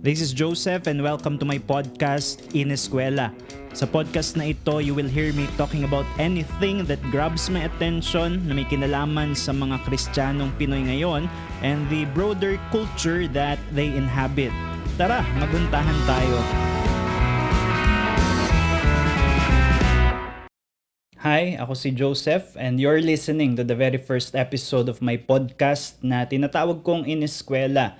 This is Joseph and welcome to my podcast, In Eskwela. Sa podcast na ito, you will hear me talking about anything that grabs my attention na may kinalaman sa mga Kristiyanong Pinoy ngayon and the broader culture that they inhabit. Tara, maguntahan tayo. Hi, ako si Joseph and you're listening to the very first episode of my podcast na tinatawag kong In Eskwela.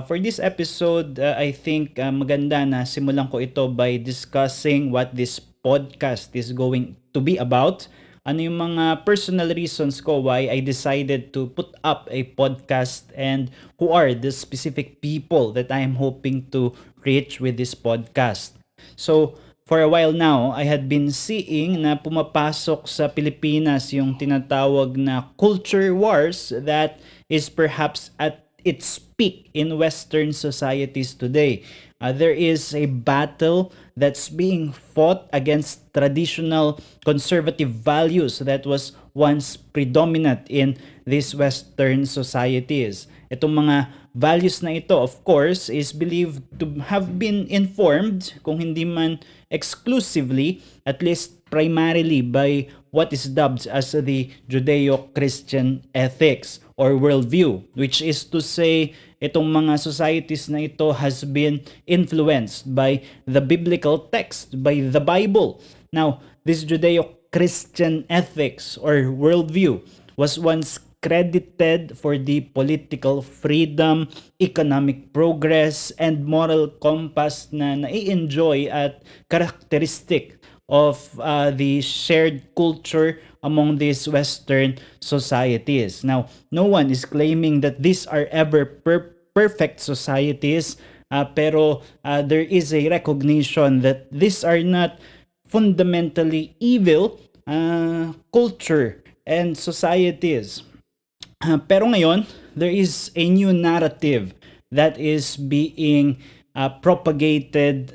For this episode, I think maganda na simulan ko ito by discussing what this podcast is going to be about. Ano yung mga personal reasons ko why I decided to put up a podcast and who are the specific people that I am hoping to reach with this podcast. So, for a while now, I had been seeing na pumapasok sa Pilipinas yung tinatawag na culture wars that is perhaps at its peak in Western societies today. There is a battle that's being fought against traditional conservative values that was once predominant in these Western societies. Itong mga values na ito, of course, is believed to have been informed, kung hindi man exclusively, at least primarily by what is dubbed as the Judeo-Christian ethics or worldview, which is to say, itong mga societies na ito has been influenced by the biblical text, by the Bible. Now, this Judeo-Christian ethics or worldview was once credited for the political freedom, economic progress, and moral compass na nai-enjoy at characteristic of the shared culture among these Western societies. Now, no one is claiming that these are ever perfect societies, pero there is a recognition that these are not fundamentally evil culture and societies. Pero ngayon, there is a new narrative that is being propagated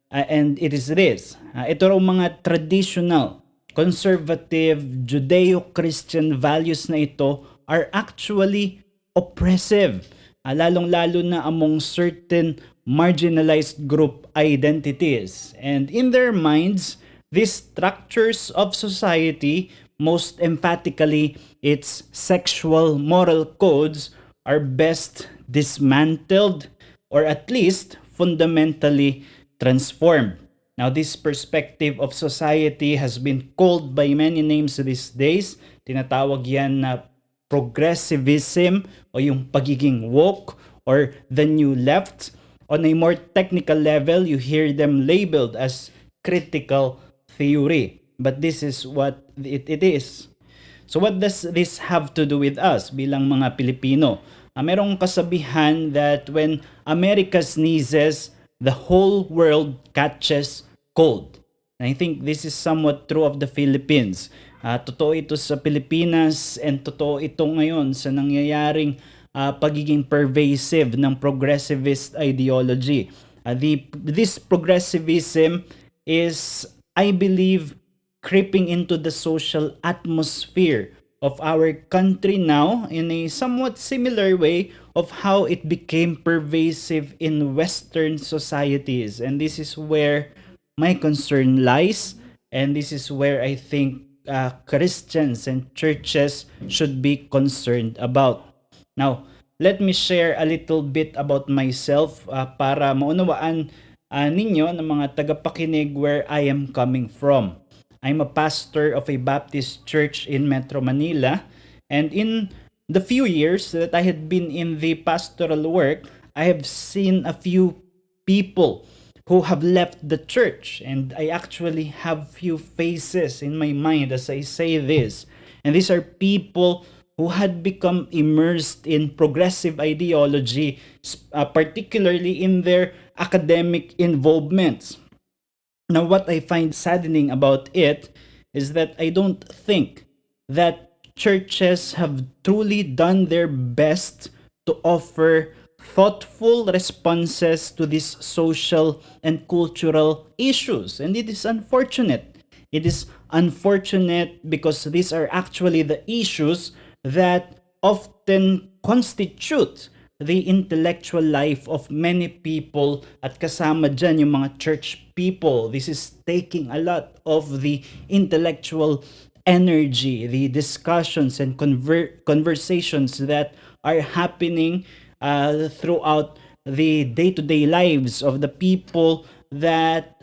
and it is this. Ito raw mga traditional, conservative, Judeo-Christian values na ito are actually oppressive, lalong-lalo na among certain marginalized group identities. And in their minds, these structures of society, most emphatically its sexual moral codes, are best dismantled or at least fundamentally transformed. Now, this perspective of society has been called by many names these days. Tinatawag yan na progressivism o yung pagiging woke or the new left. On a more technical level, you hear them labeled as critical theory. But this is what it is. So what does this have to do with us bilang mga Pilipino? Merong kasabihan that when America sneezes, the whole world catches cold. And I think this is somewhat true of the Philippines. Totoo ito sa Pilipinas and totoo ito ngayon sa nangyayaring pagiging pervasive ng progressivist ideology. This progressivism is, I believe, creeping into the social atmosphere of our country now in a somewhat similar way of how it became pervasive in Western societies. And this is where my concern lies, and this is where I think Christians and churches should be concerned about. Now, let me share a little bit about myself para maunawaan ninyo ng mga tagapakinig where I am coming from. I'm a pastor of a Baptist church in Metro Manila, and in the few years that I had been in the pastoral work, I have seen a few people who have left the church, and I actually have few faces in my mind as I say this. And these are people who had become immersed in progressive ideology, particularly in their academic involvements. Now, what I find saddening about it is that I don't think that churches have truly done their best to offer thoughtful responses to these social and cultural issues. And it is unfortunate. It is unfortunate because these are actually the issues that often constitute the intellectual life of many people at kasama dyan yung mga church people. This is taking a lot of the intellectual energy, the discussions and conversations that are happening throughout the day-to-day lives of the people that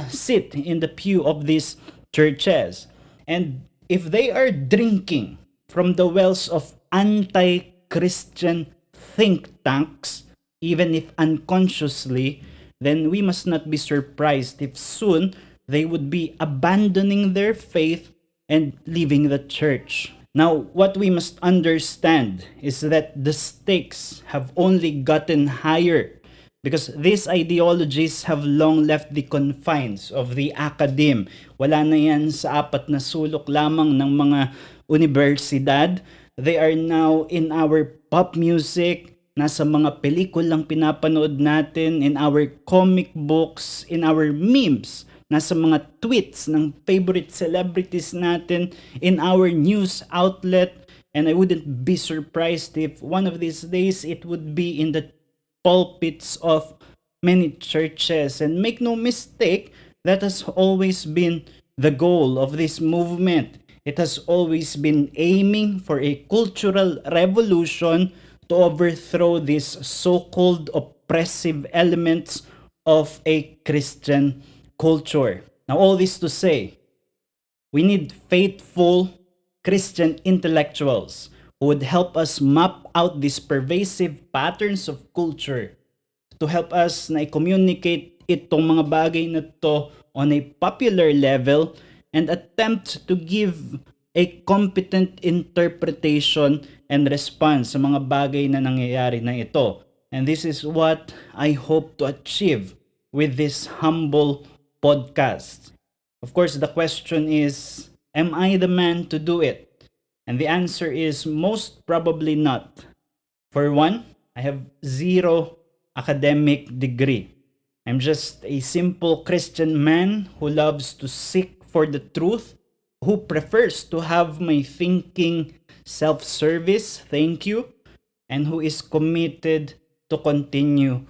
sit in the pew of these churches. And if they are drinking from the wells of anti-Christian think tanks, even if unconsciously, then we must not be surprised if soon they would be abandoning their faith and leaving the church. Now, what we must understand is that the stakes have only gotten higher because these ideologies have long left the confines of the academe. Wala na yan sa apat na sulok lamang ng mga universidad. They are now in our pop music, nasa mga pelikulang pinapanood natin, in our comic books, in our memes, nasa mga tweets ng favorite celebrities natin, in our news outlet, and I wouldn't be surprised if one of these days it would be in the pulpits of many churches. And make no mistake, that has always been the goal of this movement. It has always been aiming for a cultural revolution to overthrow these so-called oppressive elements of a Christian culture. Now, all this to say, we need faithful Christian intellectuals who would help us map out these pervasive patterns of culture, to help us na i-communicate itong mga bagay na to on a popular level and attempt to give a competent interpretation and response sa mga bagay na nangyayari na ito. And this is what I hope to achieve with this humble podcast. Of course, the question is, am I the man to do it? And the answer is most probably not. For one, I have zero academic degree. I'm just a simple Christian man who loves to seek for the truth, who prefers to have my thinking self-service, thank you, and who is committed to continue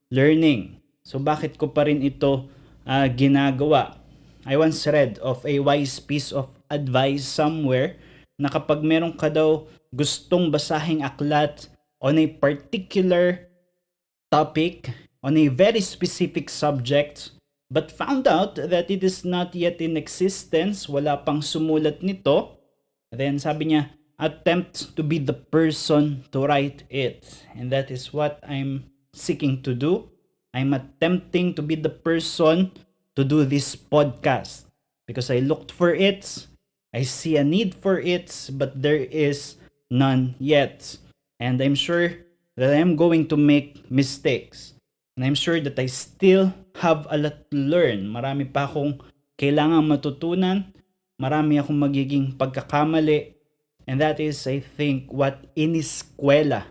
learning. So bakit ko pa rin ito ginagawa? I once read of a wise piece of advice somewhere na kapag meron ka daw gustong basahing aklat on a particular topic, on a very specific subject, but found out that it is not yet in existence, wala pang sumulat nito, then sabi niya, attempt to be the person to write it. And that is what I'm seeking to do. I'm attempting to be the person to do this podcast because I looked for it, I see a need for it, but there is none yet. And I'm sure that I'm going to make mistakes. And I'm sure that I still have a lot to learn. Marami pa akong kailangang matutunan. Marami akong magiging pagkakamali. And that is, I think, what Iniskwela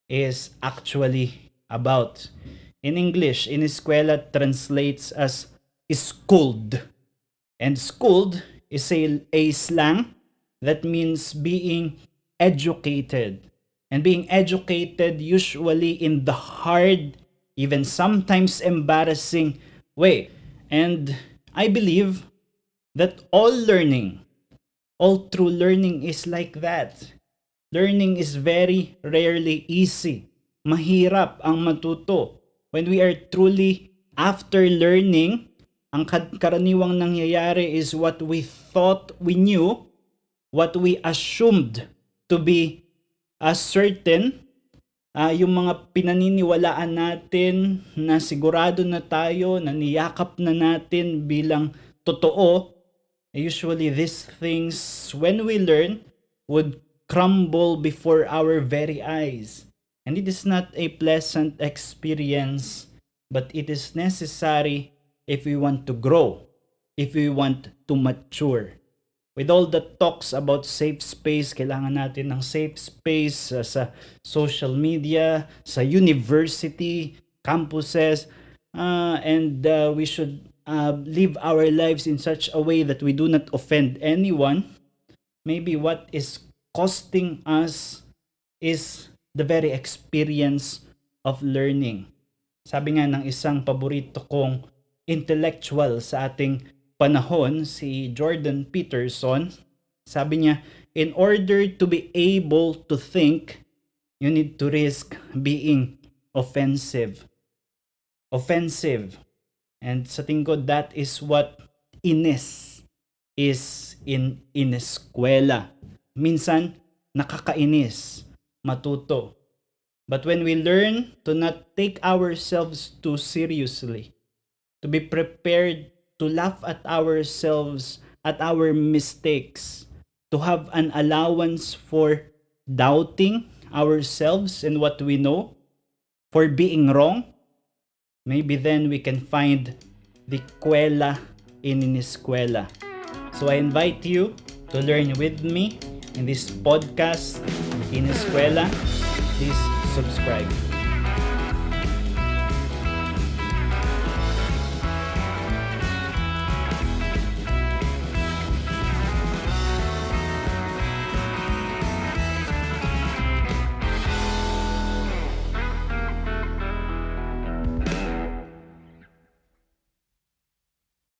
is actually about. In English, Iniskwela translates as schooled. And schooled is a slang that means being educated. And being educated usually in the hard, even sometimes embarrassing way. And I believe that all learning, all true learning is like that. Learning is very rarely easy. Mahirap ang matuto. When we are truly after learning, ang karaniwang nangyayari is what we thought we knew, what we assumed to be certain, yung mga pinaniniwalaan natin na sigurado na tayo, na niyakap na natin bilang totoo, usually these things, when we learn, would crumble before our very eyes. And it is not a pleasant experience, but it is necessary if we want to grow, if we want to mature. With all the talks about safe space, kailangan natin ng safe space sa social media, sa university, campuses, and we should live our lives in such a way that we do not offend anyone. Maybe what is costing us is the very experience of learning. Sabi nga ng isang paborito kong intellectual sa ating panahon, si Jordan Peterson, sabi niya, in order to be able to think, you need to risk being offensive. Offensive. And sa tingin ko, that is what Ines is in eskwela. Minsan, nakakainis, matuto. But when we learn to not take ourselves too seriously, to be prepared to laugh at ourselves, at our mistakes, to have an allowance for doubting ourselves and what we know, for being wrong, maybe then we can find the kwela in eskwela. So I invite you to learn with me in this podcast in eskwela. Please subscribe.